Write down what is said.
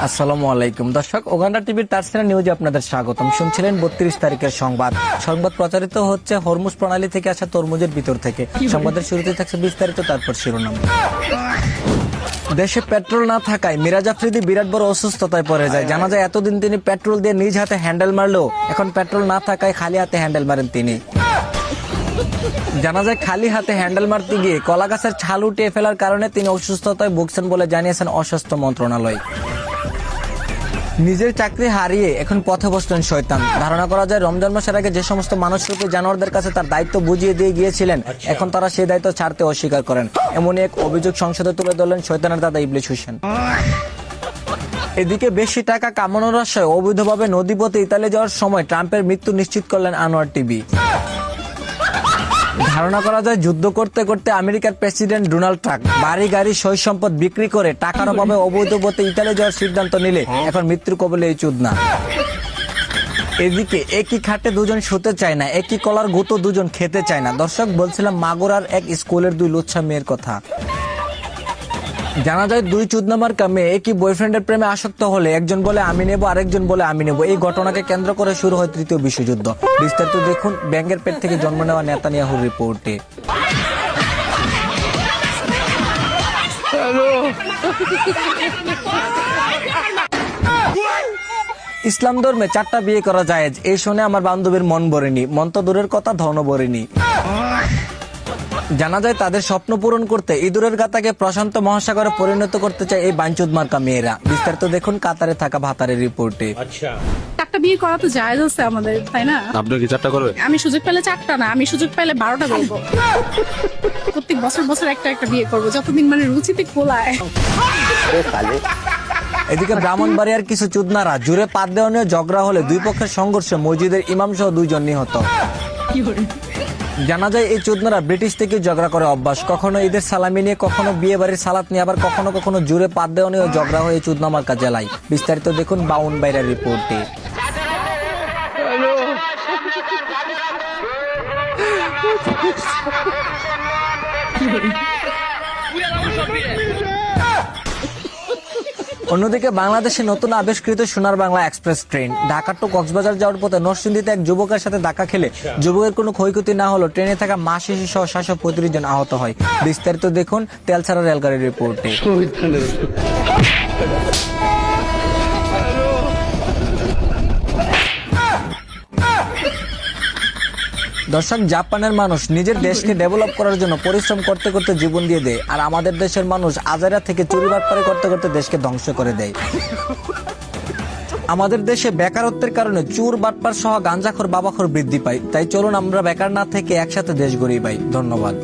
আসসালামু আলাইকুম দর্শক, ওগান্ডা টিভির তারসিরা নিউজে আপনাদের স্বাগতম। শুনছিলেন 32 তারিখের সংবাদ প্রচারিত হচ্ছে হরমুজ প্রণালী থেকে আসা তরমুজের ভিতর থেকে। সংবাদের শুরুতে থাকছে বিস্তারিত, তারপর শিরোনাম। দেশে পেট্রোল না থাকায় মিরাজ আফ্রিদি বিরাট বড় অসুস্থতায় পড়ে যায়। জানা যায় এতদিন তিনি পেট্রোল দিয়ে নিজ হাতে হ্যান্ডেল মারলেও এখন পেট্রোল না থাকায় খালি হাতে হ্যান্ডেল মারেন তিনি। জানা যায় খালি হাতে হ্যান্ডেল মারতে গিয়ে কলা গাছের ছাল উঠিয়ে ফেলার কারণে তিনি অসুস্থতায় ভুগছেন বলে জানিয়েছেন অস্বাস্থ্য মন্ত্রণালয়। নিজের চাকরি হারিয়ে এখন পথে বসলেন শয়তান। ধারণা করা যায় রমজান মাসের আগে যে সমস্ত মানুষরূপী জানোয়ারদের কাছে তার দায়িত্ব বুঝিয়ে দিয়ে গিয়েছিলেন, এখন তারা সেই দায়িত্ব ছাড়তে অস্বীকার করেন। এমনই এক অভিযোগ সংসদে তুলে ধরলেন শয়তানের দাদা ইবলিস হোসেন। এদিকে বেশি টাকা কামানোর আশায় অবৈধভাবে নদীপথে ইতালি যাওয়ার সময় ট্রাম্পের মৃত্যু নিশ্চিত করলেন আনোয়ার টিভি। ধারণা করা যায় যুদ্ধ করতে করতে আমেরিকার প্রেসিডেন্ট ডোনাল্ড ট্রাম্প বাড়ি গাড়ি সয় সম্পদ বিক্রি করে টাকার অভাবে অবৈধ পথে ইতালি যাওয়ার সিদ্ধান্ত নিলে এখন মৃত্যুর কবলে এই চুদনা। এদিকে একই খাটে দুজন শুতে চায় না, একই কলার গুঁতো দুজন খেতে চায় না। দর্শক, বলছিলাম মাগুরার এক স্কুলের দুই লুচ্ছা মেয়ের কথা। জানা যায় দুই চুদনামার্কা মেয়ে একই বয়ফ্রেন্ডের প্রেমে আসক্ত হলে একজন বলে আমি নেব, আরেকজন বলে আমি নেব। এই ঘটনাকে কেন্দ্র করে শুরু হয় তৃতীয় বিশ্বযুদ্ধ। বিস্তারিত দেখুন ব্যাঙের পেট থেকে জন্ম নেওয়া নেতানিয়াহুর রিপোর্টে। ইসলাম ধর্মে 4টা বিয়ে করা জায়েজ, এই শুনে আমার বান্ধবীর মন ভরেনি, মন তো দূরের কথা ধন ভরেনি। জানা যায় তাদের স্বপ্ন পূরণ করতে ইঁদুরের গাতাকে প্রশান্ত মহাসাগরে পরিণত করতে চায় এই বাঞ্চুদ মার্কা মেয়েরা। বিস্তারিত দেখুন কাতারে থাকা ভাতারের রিপোর্টে। চারটা বিয়ে করা তো জায়েজ আছে আমাদের, তাই না? আপনি কি 4টা করবেন? আমি সুযোগ পেলে 4টা না, আমি সুযোগ পেলে 12টা করবো। প্রত্যেক বছর বছর একটা একটা বিয়ে করবো, যতদিন মানে রুচিতে কোলায়। এদিকে ব্রাহ্মণবাড়িয়ার কিছু চুদনারা জুড়ে পাত দেওয়া নিয়ে ঝগড়া হলে দুই পক্ষের সংঘর্ষে মসজিদের ইমাম সহ 2 জন নিহত। জানা যায় এই চুদনারা ব্রিটিশ থেকে ঝগড়া করে অভ্যাস। কখনো ঈদের সালামি নিয়ে, কখনো বিয়ে বাড়ির সালাত নিয়ে, আবার কখনো কখনো জুড়ে পাত দেওয়া নিয়ে ঝগড়া হয়ে চুদনামার্কা জেলায়। বিস্তারিত দেখুন বাউন বাইরের রিপোর্টে। অন্যদিকে বাংলাদেশে নতুন আবিষ্কৃত Sonar Bangla express train Dhaka to Cox's Bazar যাওয়ার পথে নরসিংদীতে এক যুবকের সাথে ধাক্কা খেলে যুবকের কোনো ক্ষয়ক্ষতি না হলো ট্রেনে থাকা মা শিশু সহ 735 জন আহত হয়। বিস্তারিত দেখুন তেলছাড়া রেলগাড়ির রিপোর্টে। দর্শক, জাপানের মানুষ নিজের দেশকে ডেভেলপ করার জন্য পরিশ্রম করতে করতে জীবন দিয়ে দেয়, আর আমাদের দেশের মানুষ আজারা থেকে চুরি বাটপারি করতে করতে দেশকে ধ্বংস করে দেয়। আমাদের দেশে বেকারত্বের কারণে চুর বাটপার সহ গাঁজাখোর বাবাখোর বৃদ্ধি পায়। তাই চলুন আমরা বেকার না থেকে একসাথে দেশ গড়ি পাই। ধন্যবাদ।